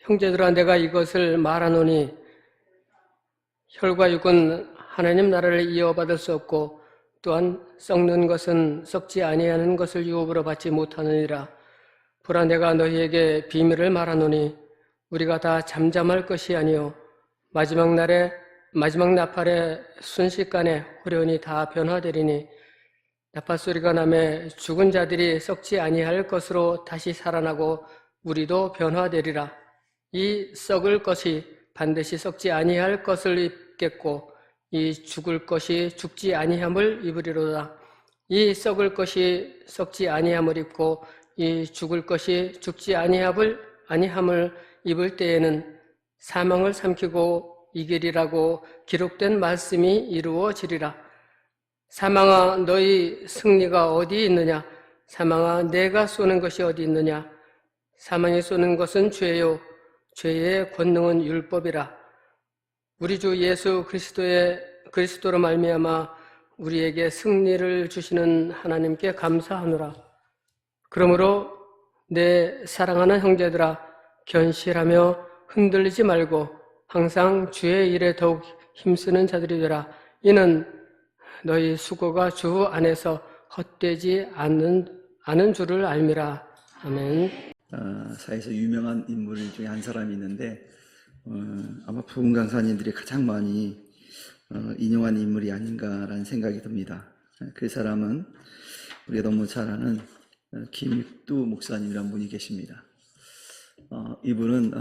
형제들아 내가 이것을 말하노니 혈과 육은 하나님 나라를 이어받을 수 없고 또한 썩는 것은 썩지 아니하는 것을 유업으로 받지 못하느니라. 보라 내가 너희에게 비밀을 말하노니 우리가 다 잠잠할 것이 아니요 마지막 나팔에 순식간에 호련히 다 변화되리니 나팔 소리가 나매 죽은 자들이 썩지 아니할 것으로 다시 살아나고 우리도 변화되리라. 이 썩을 것이 반드시 썩지 아니할 것을 입겠고 이 죽을 것이 죽지 아니함을 입으리로다. 이 썩을 것이 썩지 아니함을 입고 이 죽을 것이 죽지 아니함을 입을 때에는 사망을 삼키고 이기리라고 기록된 말씀이 이루어지리라. 사망아 너희 승리가 어디 있느냐? 사망아 내가 쏘는 것이 어디 있느냐? 사망이 쏘는 것은 죄요 죄의 권능은 율법이라. 우리 주 예수 그리스도로 말미암아 우리에게 승리를 주시는 하나님께 감사하노라. 그러므로 내 사랑하는 형제들아 견실하며 흔들리지 말고 항상 주의 일에 더욱 힘쓰는 자들이 되라. 이는 너희 수고가 주 안에서 헛되지 않은 줄을 알미라. 아멘. 사회에서 유명한 인물 중에 한 사람이 있는데 아마 부흥 강사님들이 가장 많이 인용한 인물이 아닌가라는 생각이 듭니다. 그 사람은 우리가 너무 잘 아는 김익두 목사님이라는 분이 계십니다. 이분은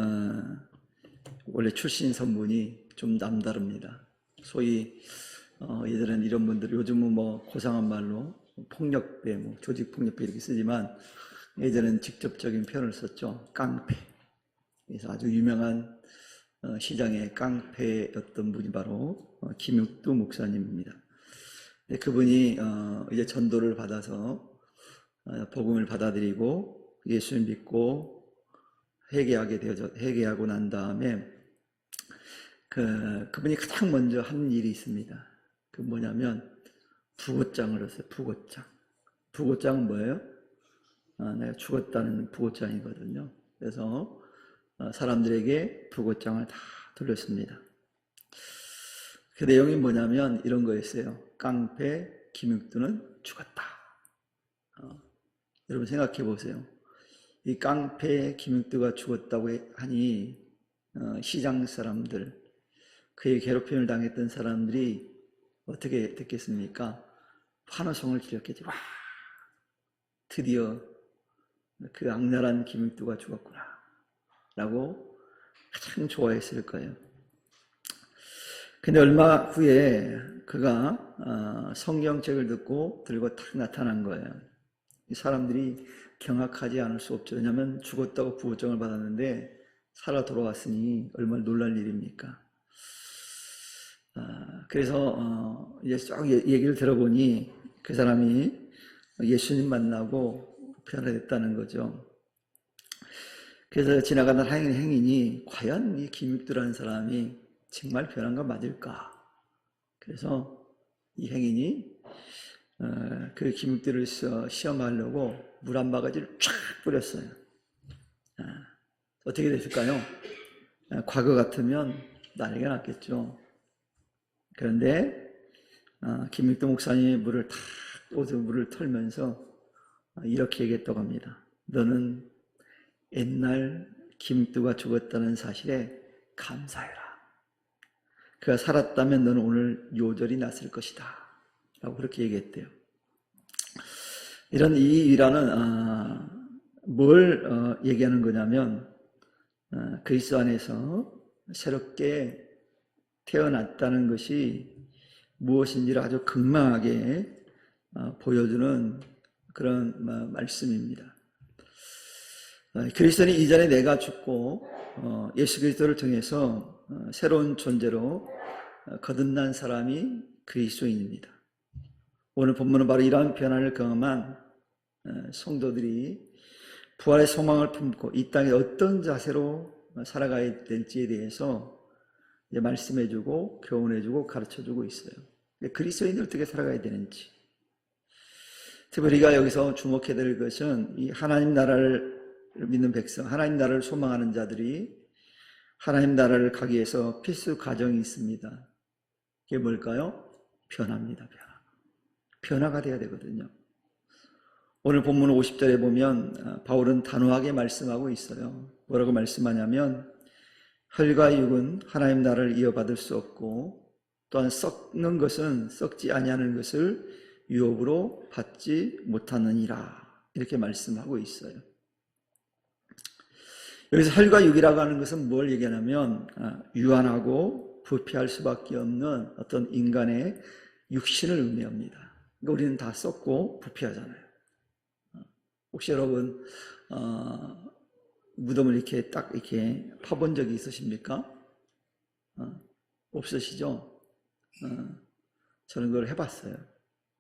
원래 출신 선분이 좀 남다릅니다. 소위 예전에는 이런 분들, 요즘은 뭐 고상한 말로 폭력배, 조직폭력배 이렇게 쓰지만 예전에는 직접적인 표현을 썼죠. 깡패. 그래서 아주 유명한 시장의 깡패였던 분이 바로 김익두 목사님입니다. 그분이 이제 전도를 받아서 복음을 받아들이고 예수를 믿고 회개하고 난 다음에 그분이 가장 먼저 한 일이 있습니다. 그 뭐냐면 부고장을 했어요. 부고장은 뭐예요? 내가 죽었다는 부고장이거든요. 그래서 사람들에게 부고장을 다 돌렸습니다. 그 내용이 뭐냐면 이런 거였어요. 깡패 김익두는 죽었다. 여러분 생각해 보세요. 이 깡패 김익두가 죽었다고 하니 시장 사람들, 그의 괴롭힘을 당했던 사람들이 어떻게 됐겠습니까? 환호성을 지렸겠죠. 와, 드디어 그 악랄한 김익두가 죽었구나 라고 가장 좋아했을 거예요. 근데 얼마 후에 그가 성경책을 듣고 들고 탁 나타난 거예요. 이 사람들이 경악하지 않을 수 없죠. 왜냐하면 죽었다고 부고장을 받았는데 살아 돌아왔으니 얼마나 놀랄 일입니까? 그래서 이제 쭉 얘기를 들어보니 그 사람이 예수님 만나고 변화됐다는 거죠. 그래서 지나가는 행인이 과연 이 김익두라는 사람이 정말 변한 거 맞을까? 그래서 이 행인이 그 김익두를 시험하려고 물 한 바가지를 쫙 뿌렸어요. 어떻게 됐을까요? 과거 같으면 난리가 났겠죠. 그런데 김익두 목사님이 물을 털면서 이렇게 얘기했다고 합니다. 너는 옛날 김익두가 죽었다는 사실에 감사해라. 그가 살았다면 너는 오늘 요절이 났을 것이다 라고 그렇게 얘기했대요. 이런 이 일화는 뭘 얘기하는 거냐면 그리스도 안에서 새롭게 태어났다는 것이 무엇인지를 아주 극명하게 보여주는 그런 말씀입니다. 그리스도는 이전에 내가 죽고 예수 그리스도를 통해서 새로운 존재로 거듭난 사람이 그리스도인입니다. 오늘 본문은 바로 이러한 변화를 경험한 성도들이 부활의 소망을 품고 이 땅에 어떤 자세로 살아가야 될지에 대해서 말씀해주고 교훈해주고 가르쳐주고 있어요. 그리스도인이 어떻게 살아가야 되는지. 특히 우리가 여기서 주목해야 될 것은 이 하나님 나라를 믿는 백성, 하나님 나라를 소망하는 자들이 하나님 나라를 가기 위해서 필수 과정이 있습니다. 그게 뭘까요? 변화입니다. 변화가 돼야 되거든요. 오늘 본문 50절에 보면 바울은 단호하게 말씀하고 있어요. 뭐라고 말씀하냐면 혈과 육은 하나님 나라를 이어받을 수 없고 또한 썩는 것은 썩지 아니하는 것을 유업으로 받지 못하느니라 이렇게 말씀하고 있어요. 여기서 혈과 육이라고 하는 것은 뭘 얘기하냐면 유한하고 부패할 수밖에 없는 어떤 인간의 육신을 의미합니다. 그러니까 우리는 다 썩고 부패하잖아요. 혹시 여러분 무덤을 이렇게 딱 이렇게 파본 적이 있으십니까? 없으시죠? 저는 그걸 해봤어요.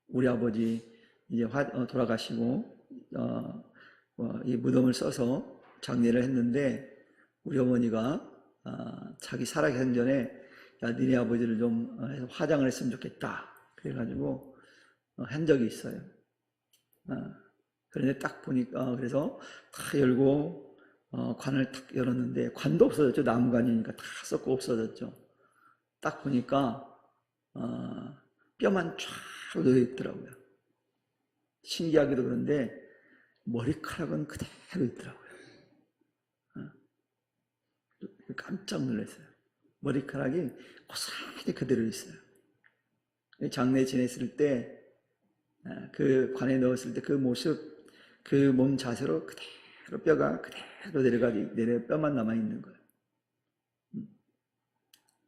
우리 아버지 이제 돌아가시고 이 무덤을 써서 장례를 했는데 우리 어머니가 자기 살아가기 전에 야 니네 아버지를 좀 해서 화장을 했으면 좋겠다 그래가지고 한 적이 있어요. 그런데 딱 보니까 그래서 다 열고 관을 탁 열었는데 관도 없어졌죠. 나무관이니까 다 썩고 없어졌죠. 딱 보니까 뼈만 쫙 놓여 있더라고요. 신기하기도 그런데 머리카락은 그대로 있더라고요. 깜짝 놀랐어요. 머리카락이 고스란히 그대로 있어요. 장례 지냈을 때 그 관에 넣었을 때 그 모습, 그 몸 자세로 그대로 뼈가 그대로 내려 뼈만 남아있는 거예요.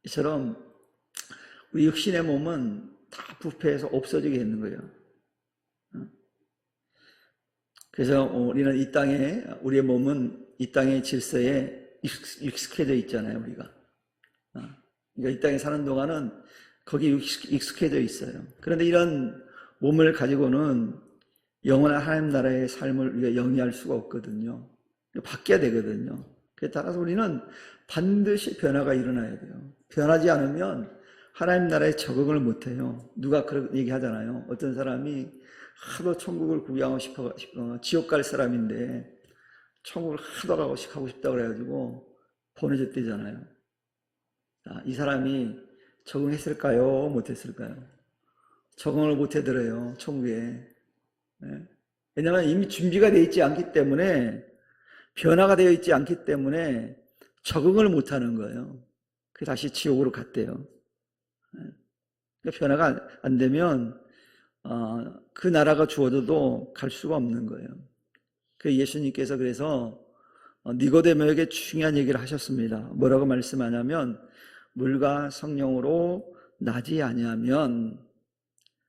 이처럼 우리 육신의 몸은 다 부패해서 없어지게 되는 거예요. 그래서 우리는 이 땅에, 우리의 몸은 이 땅의 질서에 익숙해져 있잖아요, 우리가. 그러니까 이 땅에 사는 동안은 거기에 익숙해져 있어요. 그런데 이런 몸을 가지고는 영원한 하나님 나라의 삶을 우리가 영위할 수가 없거든요. 바뀌어야 되거든요. 그에 따라서 우리는 반드시 변화가 일어나야 돼요. 변하지 않으면 하나님 나라에 적응을 못해요. 누가 그런 얘기 하잖아요. 어떤 사람이 하도 천국을 구경하고 싶어, 지옥 갈 사람인데 천국을 하도 가고 싶다 그래가지고 보내줬대잖아요. 이 사람이 적응했을까요? 못했을까요? 적응을 못하더래요, 천국에. 왜냐하면 이미 준비가 되어 있지 않기 때문에, 변화가 되어 있지 않기 때문에 적응을 못하는 거예요. 그래서 다시 지옥으로 갔대요. 그러니까 변화가 안 되면 그 나라가 주어져도 갈 수가 없는 거예요. 그 예수님께서 그래서 니고데모에게 중요한 얘기를 하셨습니다. 뭐라고 말씀하냐면 물과 성령으로 나지 아니하면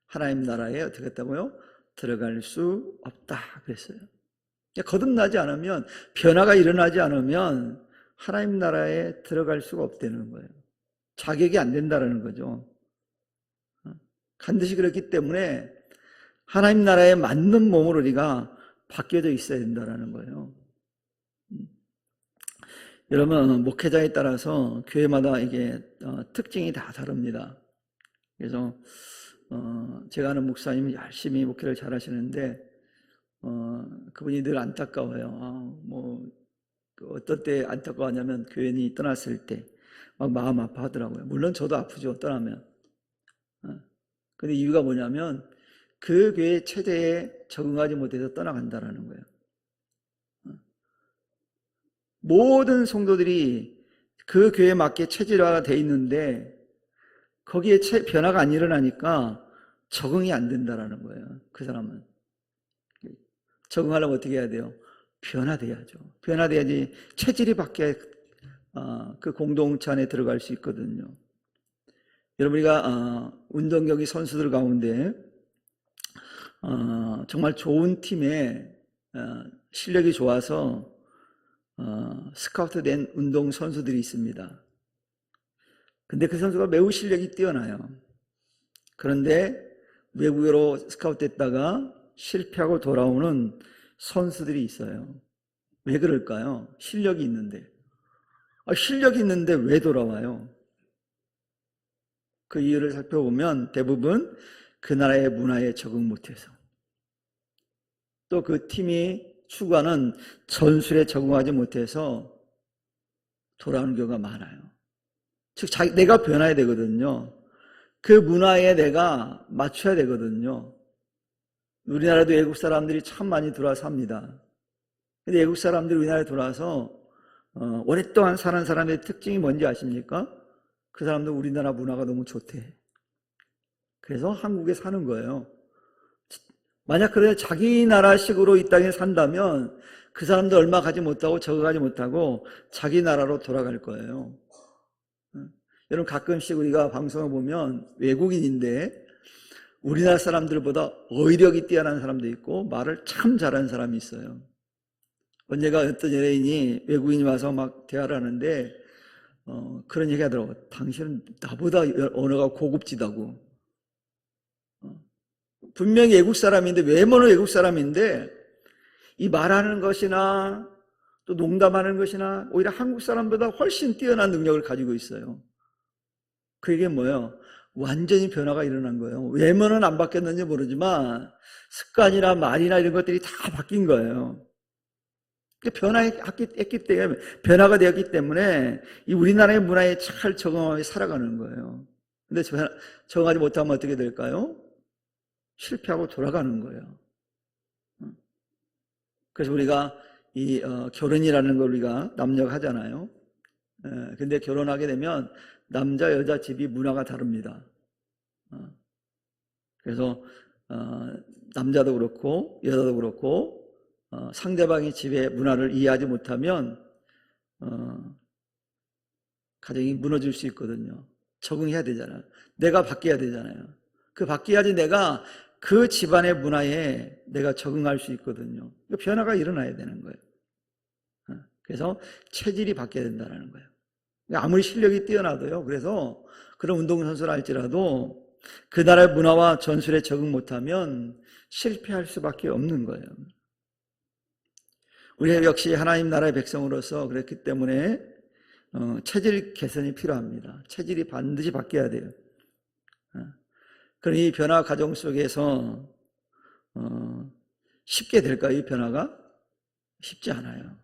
하나님 나라에 어떻게 했다고요? 들어갈 수 없다 그랬어요. 거듭나지 않으면, 변화가 일어나지 않으면 하나님 나라에 들어갈 수가 없다는 거예요. 자격이 안 된다는 거죠. 반드시 그렇기 때문에 하나님 나라에 맞는 몸으로 우리가 바뀌어져 있어야 된다는 거예요. 여러분, 목회자에 따라서 교회마다 이게 특징이 다 다릅니다. 그래서 제가 아는 목사님이 열심히 목회를 잘 하시는데 그분이 늘 안타까워요. 어떨 때 안타까워하냐면 교인이 떠났을 때 막 마음 아파하더라고요. 물론 저도 아프죠, 떠나면. 근데 이유가 뭐냐면 그 교회 체제에 적응하지 못해서 떠나간다라는 거예요. 모든 성도들이 그 교회에 맞게 체질화가 돼 있는데 거기에 변화가 안 일어나니까 적응이 안 된다라는 거예요. 그 사람은. 적응하려면 어떻게 해야 돼요? 변화돼야죠. 변화돼야지 체질이 바뀌어야 그 공동체 안에 들어갈 수 있거든요. 여러분, 우리가 운동 경기 선수들 가운데 정말 좋은 팀에 실력이 좋아서 스카우트 된 운동 선수들이 있습니다. 근데 그 선수가 매우 실력이 뛰어나요. 그런데 외국으로 스카우트 됐다가 실패하고 돌아오는 선수들이 있어요. 왜 그럴까요? 실력이 있는데. 실력이 있는데 왜 돌아와요? 그 이유를 살펴보면 대부분 그 나라의 문화에 적응 못해서, 또 그 팀이 추구하는 전술에 적응하지 못해서 돌아오는 경우가 많아요. 즉, 내가 변화해야 되거든요. 그 문화에 내가 맞춰야 되거든요. 우리나라도 외국 사람들이 참 많이 들어와서 삽니다. 근데 외국 사람들이 우리나라에 들어와서 오랫동안 사는 사람의 특징이 뭔지 아십니까? 그 사람들 우리나라 문화가 너무 좋대. 그래서 한국에 사는 거예요. 만약 그래 자기 나라식으로 이 땅에 산다면 그 사람도 얼마 가지 못하고 적어 가지 못하고 자기 나라로 돌아갈 거예요. 여러분, 가끔씩 우리가 방송을 보면 외국인인데 우리나라 사람들보다 어휘력이 뛰어난 사람도 있고 말을 참 잘하는 사람이 있어요. 언제가 어떤 연예인이 외국인이 와서 막 대화를 하는데 그런 얘기 하더라고요. 당신은 나보다 언어가 고급지다고. 분명히 외국 사람인데, 외모는 외국 사람인데 이 말하는 것이나 또 농담하는 것이나 오히려 한국 사람보다 훨씬 뛰어난 능력을 가지고 있어요. 그게 뭐예요? 완전히 변화가 일어난 거예요. 외모는 안 바뀌었는지 모르지만 습관이나 말이나 이런 것들이 다 바뀐 거예요. 변화가 되었기 때문에 이 우리나라의 문화에 잘 적응하며 살아가는 거예요. 근데 적응하지 못하면 어떻게 될까요? 실패하고 돌아가는 거예요. 그래서 우리가 이 결혼이라는 걸 우리가 남녀가 하잖아요. 근데 결혼하게 되면 남자 여자 집이 문화가 다릅니다. 그래서 남자도 그렇고 여자도 그렇고 상대방의 집의 문화를 이해하지 못하면 가정이 무너질 수 있거든요. 적응해야 되잖아요. 내가 바뀌어야 되잖아요. 그 바뀌어야지 내가 그 집안의 문화에 내가 적응할 수 있거든요. 변화가 일어나야 되는 거예요. 그래서 체질이 바뀌어야 된다는 거예요. 아무리 실력이 뛰어나도요. 그래서 그런 운동선수를 할지라도 그 나라의 문화와 전술에 적응 못하면 실패할 수밖에 없는 거예요. 우리 역시 하나님 나라의 백성으로서 그렇기 때문에 체질 개선이 필요합니다. 체질이 반드시 바뀌어야 돼요. 그런 이 변화 과정 속에서 쉽게 될까요? 이 변화가? 쉽지 않아요.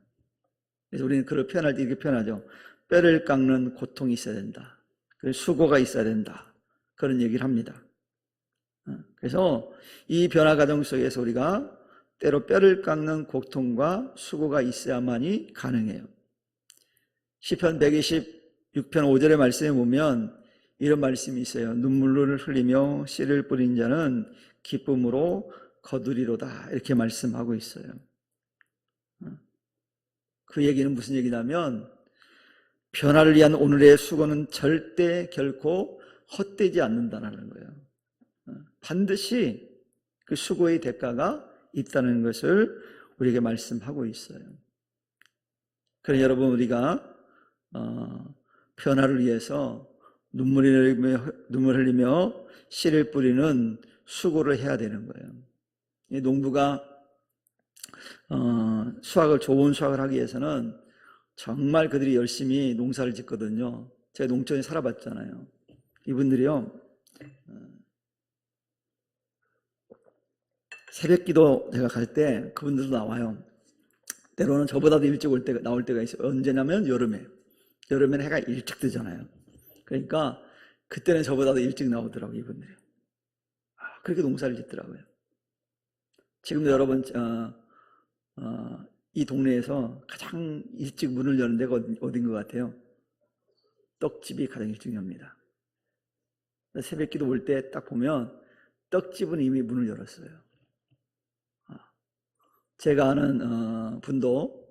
그래서 우리는 그걸 표현할 때 이렇게 표현하죠. 뼈를 깎는 고통이 있어야 된다. 그리고 수고가 있어야 된다. 그런 얘기를 합니다. 그래서 이 변화 과정 속에서 우리가 때로 뼈를 깎는 고통과 수고가 있어야만이 가능해요. 시편 126편 5절의 말씀에 보면 이런 말씀이 있어요. 눈물을 흘리며 씨를 뿌린 자는 기쁨으로 거두리로다. 이렇게 말씀하고 있어요. 그 얘기는 무슨 얘기냐면 변화를 위한 오늘의 수고는 절대 결코 헛되지 않는다는 거예요. 반드시 그 수고의 대가가 있다는 것을 우리에게 말씀하고 있어요. 그래서 여러분, 우리가 변화를 위해서 눈물 흘리며 씨를 뿌리는 수고를 해야 되는 거예요. 이 농부가 좋은 수확을 하기 위해서는 정말 그들이 열심히 농사를 짓거든요. 제가 농촌에 살아봤잖아요. 이분들이요, 새벽기도 제가 갈 때 그분들도 나와요. 때로는 저보다도 일찍 나올 때가 있어요. 언제냐면 여름에는 해가 일찍 뜨잖아요. 그러니까 그때는 저보다도 일찍 나오더라고요, 이분들이. 그렇게 농사를 짓더라고요. 지금도 여러분 이 동네에서 가장 일찍 문을 여는 데가 어딘 것 같아요? 떡집이 가장 일찍 엽니다. 새벽기도 올 때 딱 보면 떡집은 이미 문을 열었어요. 제가 아는 분도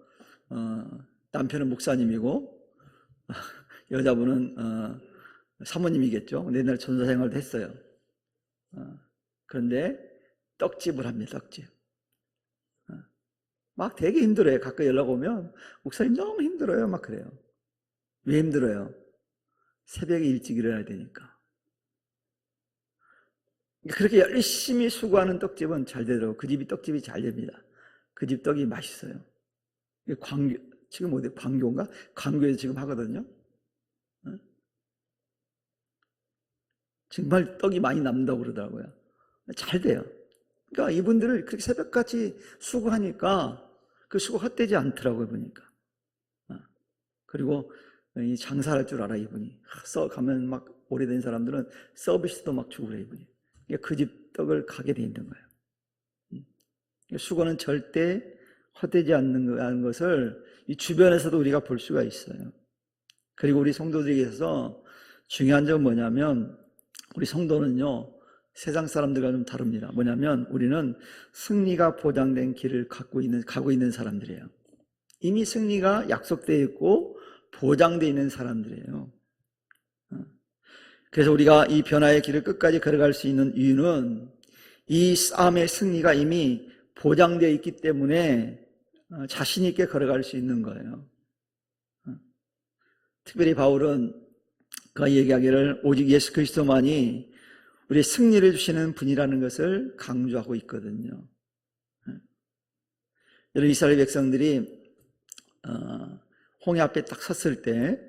남편은 목사님이고 여자분은 사모님이겠죠. 옛날 전사 생활도 했어요. 그런데 떡집을 합니다. 떡집. 막 되게 힘들어요. 가끔 연락 오면 목사님 너무 힘들어요. 막 그래요. 왜 힘들어요? 새벽에 일찍 일어나야 되니까. 그렇게 열심히 수고하는 떡집은 잘 되더라고요. 그 집이 떡집이 잘 됩니다. 그 집 떡이 맛있어요. 지금 어디 광교인가? 광교에서 지금 하거든요. 정말 떡이 많이 남는다고 그러더라고요. 잘 돼요. 그러니까 이분들을 그렇게 새벽같이 수고하니까 그 수고 헛되지 않더라고요, 보니까. 그리고 이 장사할 줄 알아, 이분이. 가면 막 오래된 사람들은 서비스도 막 주고 그래, 이분이. 그 집 떡을 가게 돼 있는 거예요. 수고는 절대 헛되지 않는 것을 이 주변에서도 우리가 볼 수가 있어요. 그리고 우리 성도들에게서 중요한 점은 뭐냐면, 우리 성도는요, 세상 사람들과 좀 다릅니다. 뭐냐면, 우리는 승리가 보장된 길을 가고 있는 사람들이에요. 이미 승리가 약속되어 있고 보장되어 있는 사람들이에요. 그래서 우리가 이 변화의 길을 끝까지 걸어갈 수 있는 이유는 이 싸움의 승리가 이미 보장되어 있기 때문에 자신 있게 걸어갈 수 있는 거예요. 특별히 바울은 그가 얘기하기를 오직 예수 그리스도만이 우리의 승리를 주시는 분이라는 것을 강조하고 있거든요. 여러분, 이스라엘 백성들이 홍해 앞에 딱 섰을 때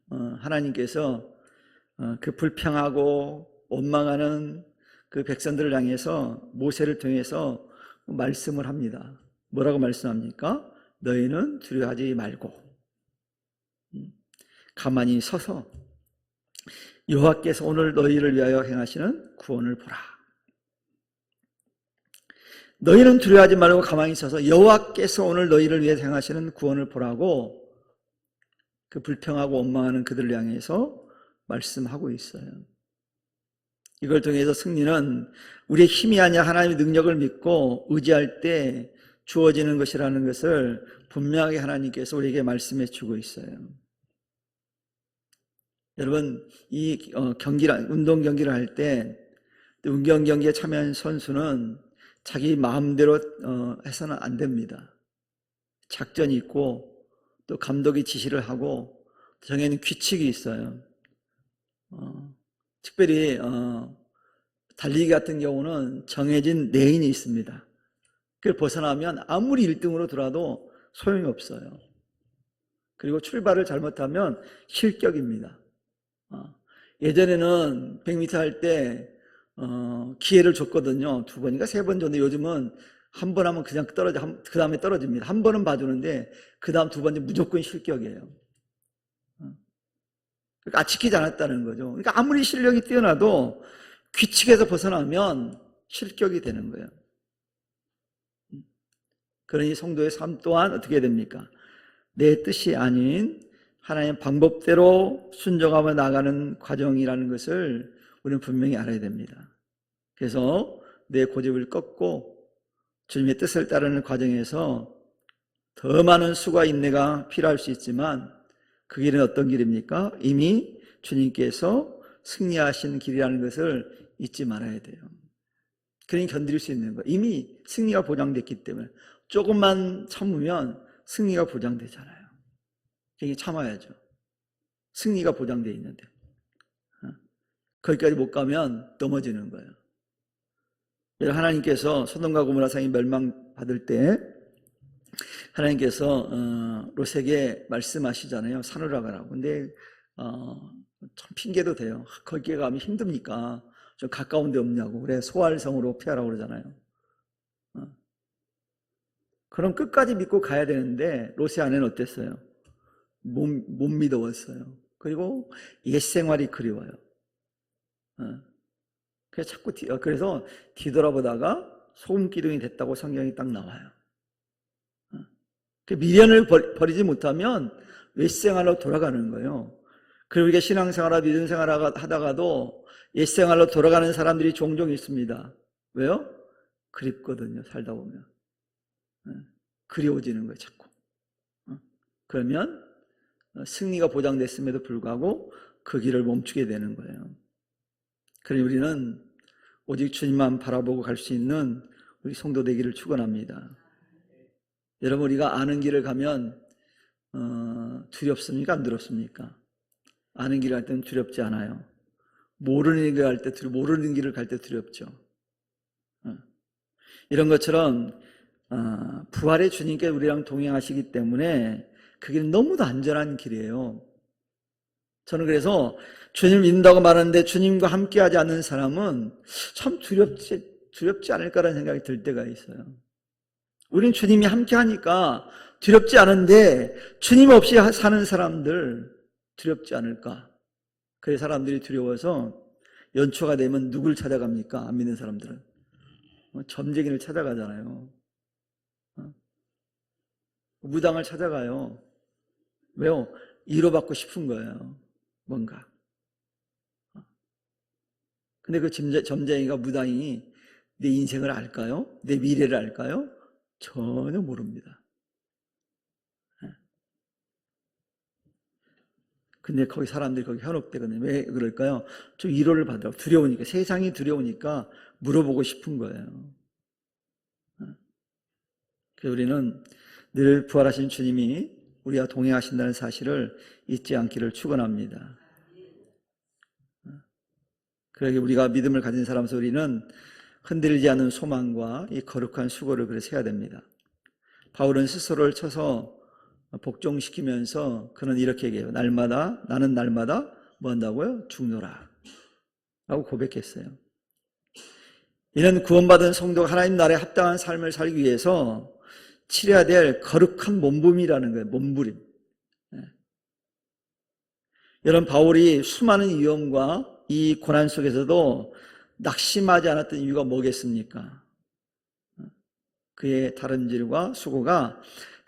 하나님께서 그 불평하고 원망하는 그 백성들을 향해서 모세를 통해서 말씀을 합니다. 뭐라고 말씀합니까? 너희는 두려워하지 말고 가만히 서서 여호와께서 오늘 너희를 위하여 행하시는 구원을 보라. 너희는 두려워하지 말고 가만히 서서 여호와께서 오늘 너희를 위해 행하시는 구원을 보라고 그 불평하고 원망하는 그들을 향해서 말씀하고 있어요. 이걸 통해서 승리는 우리의 힘이 아니라 하나님의 능력을 믿고 의지할 때 주어지는 것이라는 것을 분명하게 하나님께서 우리에게 말씀해 주고 있어요. 여러분, 이 운동 경기를 할 때 운동 경기에 참여한 선수는 자기 마음대로 해서는 안 됩니다. 작전이 있고 또 감독이 지시를 하고 정해진 규칙이 있어요. 특별히 달리기 같은 경우는 정해진 레인이 있습니다. 그걸 벗어나면 아무리 1등으로 돌아도 소용이 없어요. 그리고 출발을 잘못하면 실격입니다. 예전에는 100m 할 때 기회를 줬거든요. 2번인가 3번 줬는데 요즘은 한 번 하면 그냥 그 다음에 떨어집니다. 한 번은 봐주는데 그 다음 2번째 무조건 실격이에요. 그러니까 지키지 않았다는 거죠. 그러니까 아무리 실력이 뛰어나도 규칙에서 벗어나면 실격이 되는 거예요. 그러니 성도의 삶 또한 어떻게 됩니까? 내 뜻이 아닌 하나님의 방법대로 순종하며 나가는 과정이라는 것을 우리는 분명히 알아야 됩니다. 그래서 내 고집을 꺾고 주님의 뜻을 따르는 과정에서 더 많은 수고와 인내가 필요할 수 있지만 그 길은 어떤 길입니까? 이미 주님께서 승리하신 길이라는 것을 잊지 말아야 돼요. 그러니 견딜 수 있는 거예요. 이미 승리가 보장됐기 때문에 조금만 참으면 승리가 보장되잖아요. 그러니까 참아야죠. 승리가 보장되어 있는데 거기까지 못 가면 넘어지는 거예요. 하나님께서 소돔과 고모라 성이 멸망받을 때 하나님께서 롯에게 말씀하시잖아요. 산으로 가라고. 근데 참 핑계도 돼요. 거기에 가면 힘듭니까? 좀 가까운 데 없냐고. 그래 소알성으로 피하라고 그러잖아요. 그럼 끝까지 믿고 가야 되는데 롯의 아내는 어땠어요? 못 믿어왔어요. 그리고 옛생활이 그리워요. 그래서 뒤돌아보다가 소금 기둥이 됐다고 성경이 딱 나와요. 미련을 버리지 못하면 옛생활로 돌아가는 거예요. 그리고 이게 신앙생활과 믿음생활 하다가도 옛생활로 돌아가는 사람들이 종종 있습니다. 왜요? 그립거든요. 살다 보면. 그리워지는 거예요. 자꾸. 그러면 승리가 보장됐음에도 불구하고 그 길을 멈추게 되는 거예요. 그러니 우리는 오직 주님만 바라보고 갈 수 있는 우리 성도 되기를 축원합니다. 여러분, 우리가 아는 길을 가면 두렵습니까? 안 두렵습니까? 아는 길을 갈 때는 두렵지 않아요. 모르는 길을 갈 때 두렵죠. 이런 것처럼 부활의 주님께 우리랑 동행하시기 때문에 그 길은 너무도 안전한 길이에요. 저는 그래서 주님을 믿는다고 말하는데 주님과 함께하지 않는 사람은 참 두렵지 않을까라는 생각이 들 때가 있어요. 우리는 주님이 함께하니까 두렵지 않은데 주님 없이 사는 사람들, 두렵지 않을까? 그래서 사람들이 두려워서 연초가 되면 누굴 찾아갑니까? 안 믿는 사람들은 점쟁이를 찾아가잖아요. 무당을 찾아가요. 왜요? 위로받고 싶은 거예요. 뭔가. 근데 그 점쟁이가, 무당이 내 인생을 알까요? 내 미래를 알까요? 전혀 모릅니다. 근데 거기 사람들이 거기 현혹되거든요. 왜 그럴까요? 좀 위로를 받으라고. 두려우니까, 세상이 두려우니까 물어보고 싶은 거예요. 그래서 우리는 늘 부활하신 주님이 우리와 동행하신다는 사실을 잊지 않기를 축원합니다. 그러기 우리가 믿음을 가진 사람으로서 우리는 흔들리지 않는 소망과 이 거룩한 수고를 그래서 해야 됩니다. 바울은 스스로를 쳐서 복종시키면서 그는 이렇게 얘기해요. 나는 날마다 뭐 한다고요? 죽노라 라고 고백했어요. 이는 구원받은 성도가 하나님 나라에 합당한 삶을 살기 위해서 치러야 될 거룩한 몸부림이라는 거예요. 몸부림. 여러분, 바울이 수많은 위험과 이 고난 속에서도 낙심하지 않았던 이유가 뭐겠습니까? 그의 다름질과 수고가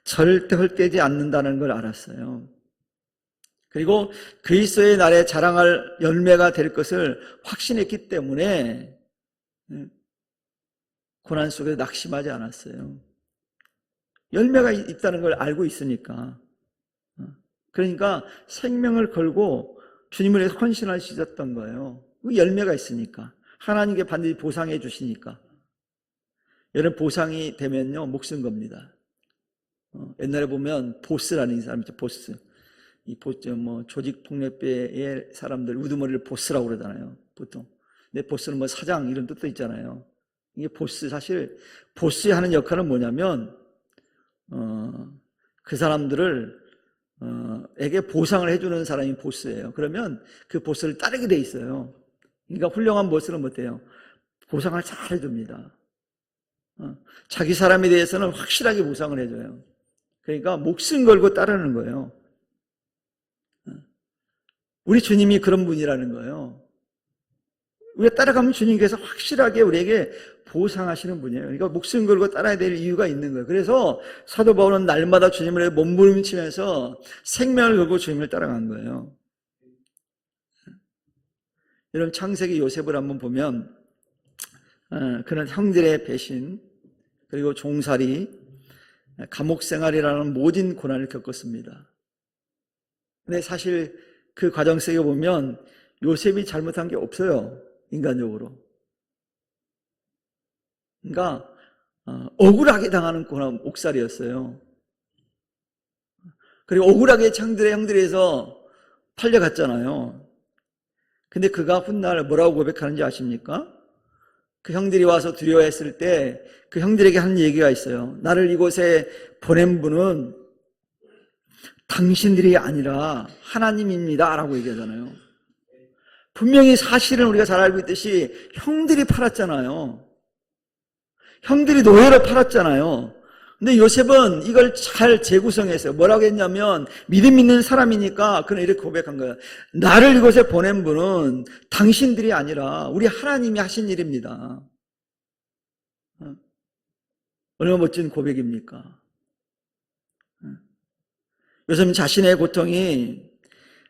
절대 헛되지 않는다는 걸 알았어요. 그리고 그리스도의 날에 자랑할 열매가 될 것을 확신했기 때문에 고난 속에서 낙심하지 않았어요. 열매가 있다는 걸 알고 있으니까. 그러니까 생명을 걸고 주님을 위해서 헌신할 수 있었던 거예요. 그 열매가 있으니까. 하나님께 반드시 보상해 주시니까. 여러분, 보상이 되면요, 목숨 겁니다. 옛날에 보면 보스라는 사람 있죠. 보스. 이 보스, 조직 폭력배의 사람들 우두머리를 보스라고 그러잖아요. 보통. 근데 보스는 사장 이런 뜻도 있잖아요. 이게 보스, 사실 보스의 하는 역할은 뭐냐면 그 사람들을 에게 보상을 해주는 사람이 보스예요. 그러면 그 보스를 따르게 돼 있어요. 그러니까 훌륭한 보스는 못해요. 보상을 잘 해줍니다. 자기 사람에 대해서는 확실하게 보상을 해줘요. 그러니까 목숨 걸고 따르는 거예요. 우리 주님이 그런 분이라는 거예요. 우리가 따라가면 주님께서 확실하게 우리에게 보상하시는 분이에요. 그러니까 목숨 걸고 따라야 될 이유가 있는 거예요. 그래서 사도 바울은 날마다 주님을 몸부림치면서 생명을 걸고 주님을 따라간 거예요. 여러분, 창세기 요셉을 한번 보면 그는 형들의 배신, 그리고 종살이, 감옥 생활이라는 모든 고난을 겪었습니다. 근데 사실 그 과정 속에 보면 요셉이 잘못한 게 없어요. 인간적으로. 그러니까 억울하게 당하는 고난 옥살이였어요. 그리고 억울하게 형들에서 팔려갔잖아요. 근데 그가 훗날 뭐라고 고백하는지 아십니까? 그 형들이 와서 두려워했을 때 그 형들에게 한 얘기가 있어요. 나를 이곳에 보낸 분은 당신들이 아니라 하나님입니다 라고 얘기하잖아요. 분명히 사실은 우리가 잘 알고 있듯이 형들이 팔았잖아요. 형들이 노예로 팔았잖아요. 근데 요셉은 이걸 잘 재구성했어요. 뭐라고 했냐면 믿음 있는 사람이니까 그는 이렇게 고백한 거예요. 나를 이곳에 보낸 분은 당신들이 아니라 우리 하나님이 하신 일입니다. 얼마나 멋진 고백입니까? 요셉은 자신의 고통이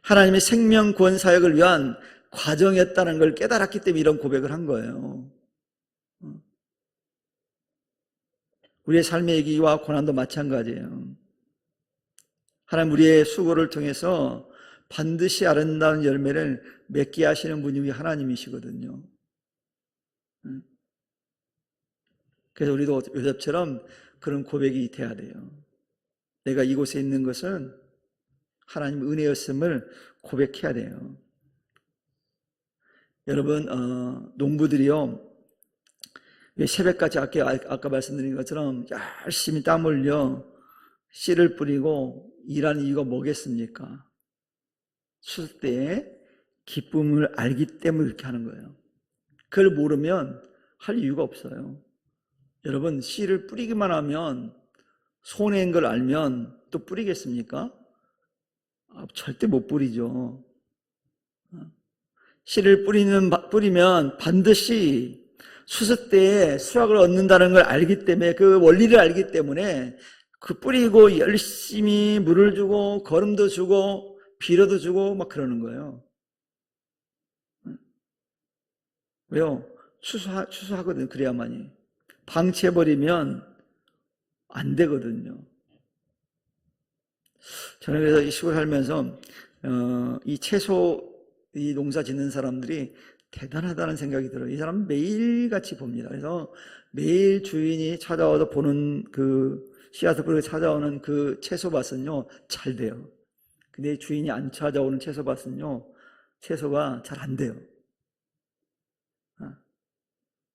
하나님의 생명 구원 사역을 위한 과정이었다는 걸 깨달았기 때문에 이런 고백을 한 거예요. 우리의 삶의 얘기와 고난도 마찬가지예요. 하나님 우리의 수고를 통해서 반드시 아름다운 열매를 맺게 하시는 분이 우리 하나님이시거든요. 그래서 우리도 요셉처럼 그런 고백이 돼야 돼요. 내가 이곳에 있는 것은 하나님 은혜였음을 고백해야 돼요. 여러분, 농부들이요, 새벽까지 아까 말씀드린 것처럼 열심히 땀 흘려 씨를 뿌리고 일하는 이유가 뭐겠습니까? 추수 때에 기쁨을 알기 때문에 그렇게 하는 거예요. 그걸 모르면 할 이유가 없어요. 여러분, 씨를 뿌리기만 하면 손해인 걸 알면 또 뿌리겠습니까? 절대 못 뿌리죠. 씨를 뿌리면 반드시 수습 때에 수확을 얻는다는 걸 알기 때문에, 그 원리를 알기 때문에 그 뿌리고 열심히 물을 주고 거름도 주고 비료도 주고 막 그러는 거예요. 왜요? 추수하거든. 그래야만이. 방치해버리면 안 되거든요. 저는 그래서 이 시골 살면서 이 채소 이 농사 짓는 사람들이 대단하다는 생각이 들어요. 이 사람 매일같이 봅니다. 그래서 매일 주인이 찾아와서 보는 그 씨앗을 뿌리고 찾아오는 그 채소밭은요, 잘 돼요. 근데 주인이 안 찾아오는 채소밭은요, 채소가 잘 안 돼요.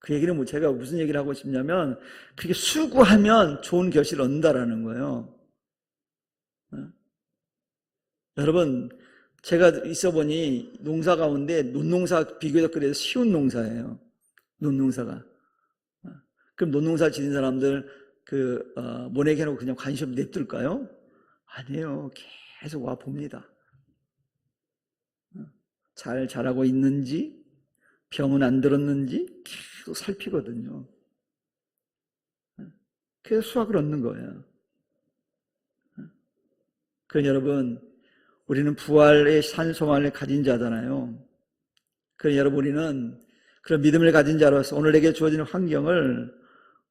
그 얘기는 뭐 제가 무슨 얘기를 하고 싶냐면, 그렇게 수고하면 좋은 결실을 얻는다라는 거예요. 여러분, 제가 있어 보니 농사 가운데 논농사 비교적 그래도 쉬운 농사예요. 논농사가. 그럼 논농사 지는 사람들 모내게 해놓고 그냥 관심 냅둘까요? 아니에요. 계속 와 봅니다. 잘 자라고 있는지, 병은 안 들었는지 계속 살피거든요. 그래서 수확을 얻는 거예요. 그럼 여러분, 우리는 부활의 산소망을 가진 자잖아요. 그럼 여러분, 우리는 그런 믿음을 가진 자로서 오늘 내게 주어지는 환경을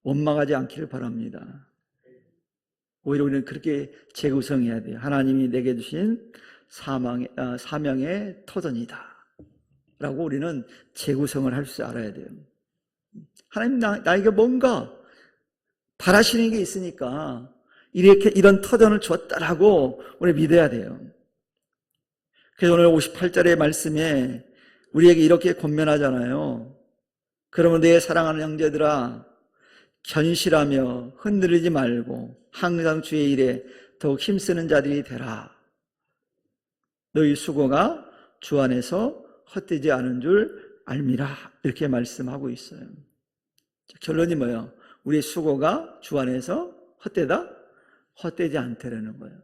원망하지 않기를 바랍니다. 오히려 우리는 그렇게 재구성해야 돼요. 하나님이 내게 주신 사명의 터전이다 라고 우리는 재구성을 할 줄 알아야 돼요. 하나님 나에게 뭔가 바라시는 게 있으니까 이런 터전을 줬다라고 우리 믿어야 돼요. 그래서 오늘 58절의 말씀에 우리에게 이렇게 권면하잖아요. 그러면 내 사랑하는 형제들아, 견실하며 흔들리지 말고 항상 주의 일에 더욱 힘쓰는 자들이 되라. 너희 수고가 주 안에서 헛되지 않은 줄 알미라. 이렇게 말씀하고 있어요. 결론이 뭐예요? 우리의 수고가 주 안에서 헛되다? 헛되지 않다라는 거예요.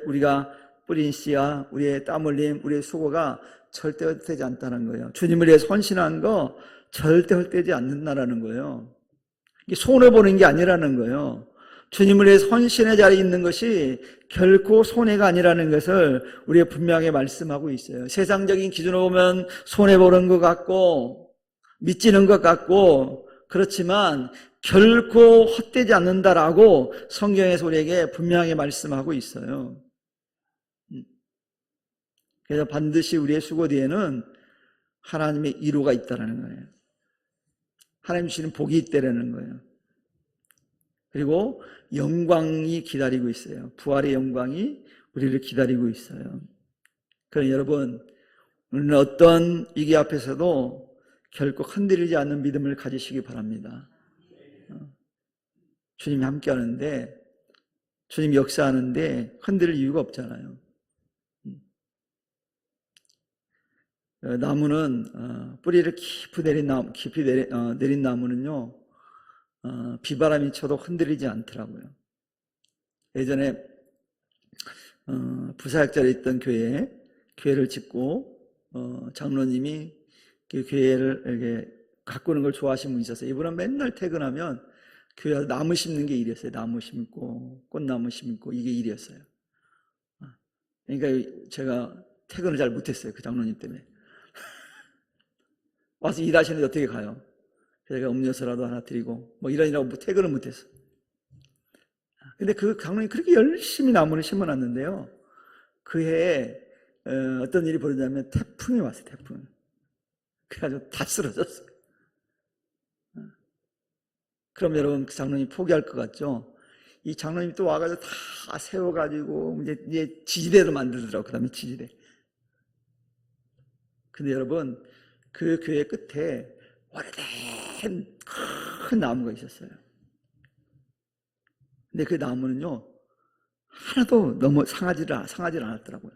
우리가 뿌린 씨야, 우리의 땀 흘림, 우리의 수고가 절대 헛되지 않다는 거예요. 주님을 위해 헌신한 거 절대 헛되지 않는다라는 거예요. 이게 손해보는 게 아니라는 거예요. 주님을 위해 헌신의 자리에 있는 것이 결코 손해가 아니라는 것을 우리가 분명하게 말씀하고 있어요. 세상적인 기준으로 보면 손해보는 것 같고 미치는 것 같고 그렇지만 결코 헛되지 않는다라고 성경에서 우리에게 분명하게 말씀하고 있어요. 그래서 반드시 우리의 수고 뒤에는 하나님의 이루가 있다는 거예요. 하나님 주시는 복이 있다는 거예요. 그리고 영광이 기다리고 있어요. 부활의 영광이 우리를 기다리고 있어요. 그러나 여러분, 우리는 어떤 위기 앞에서도 결코 흔들리지 않는 믿음을 가지시기 바랍니다. 주님이 함께 하는데, 주님이 역사하는데 흔들릴 이유가 없잖아요. 나무는 뿌리를 깊이 내린 나무는요, 비바람이 쳐도 흔들리지 않더라고요. 예전에 부사역자에 있던 교회를 짓고 장로님이 그 교회를 이렇게 가꾸는 걸 좋아하시는 분이 있었어요. 이분은 맨날 퇴근하면 교회에서 나무 심는 게 일이었어요. 나무 심고 꽃나무 심고 이게 일이었어요. 그러니까 제가 퇴근을 잘 못했어요. 그 장로님 때문에. 와서 일하시는데 어떻게 가요? 제가 음료수라도 하나 드리고 뭐 이러느라고 퇴근을 못했어. 근데 그 장로님이 그렇게 열심히 나무를 심어놨는데요. 그 해에 어떤 일이 벌어지냐면 태풍이 왔어요. 태풍. 그래가지고 다 쓰러졌어요. 그럼 여러분 그 장로님 포기할 것 같죠? 이 장로님이 또 와가지고 다 세워가지고 이제 지지대를 만들더라고. 그 다음에 지지대. 근데 여러분 그 교회 끝에 오래된 큰 나무가 있었어요. 근데 그 나무는요 하나도 상하지를 않았더라고요.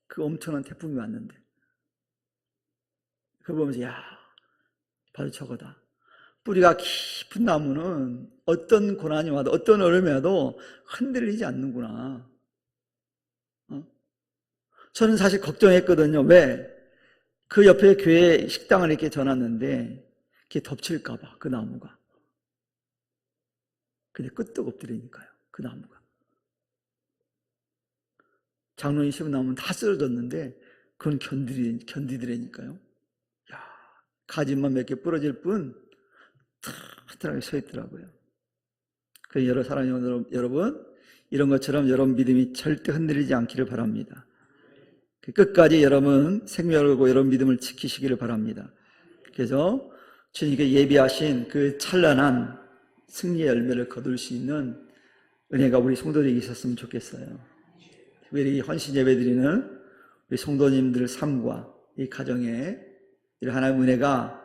그 엄청난 태풍이 왔는데 그걸 보면서 야, 바로 저거다. 뿌리가 깊은 나무는 어떤 고난이 와도 어떤 어려움이 와도 흔들리지 않는구나. 저는 사실 걱정했거든요. 왜? 그 옆에 교회 식당을 이렇게 전놨는데 그게 덮칠까봐, 그 나무가. 근데 끄떡없더라니까요, 그 나무가. 장로님 심은 나무는 다 쓰러졌는데 그건 견디더라니까요. 야, 가지만 몇 개 부러질 뿐 튼튼하게 서 있더라고요. 그래서 사랑하는 여러분, 이런 것처럼 여러분 믿음이 절대 흔들리지 않기를 바랍니다. 끝까지 여러분 생명하고 여러분 믿음을 지키시기를 바랍니다. 그래서 주님께 예비하신 그 찬란한 승리의 열매를 거둘 수 있는 은혜가 우리 성도들에게 있었으면 좋겠어요. 특별히 헌신 예배드리는 우리 성도님들 삶과 이 가정에 하나님의 은혜가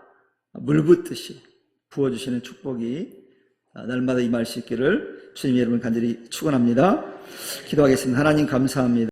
물붓듯이 부어주시는 축복이 날마다 임할 수 있기를 주님 여러분 간절히 축원합니다. 기도하겠습니다. 하나님 감사합니다.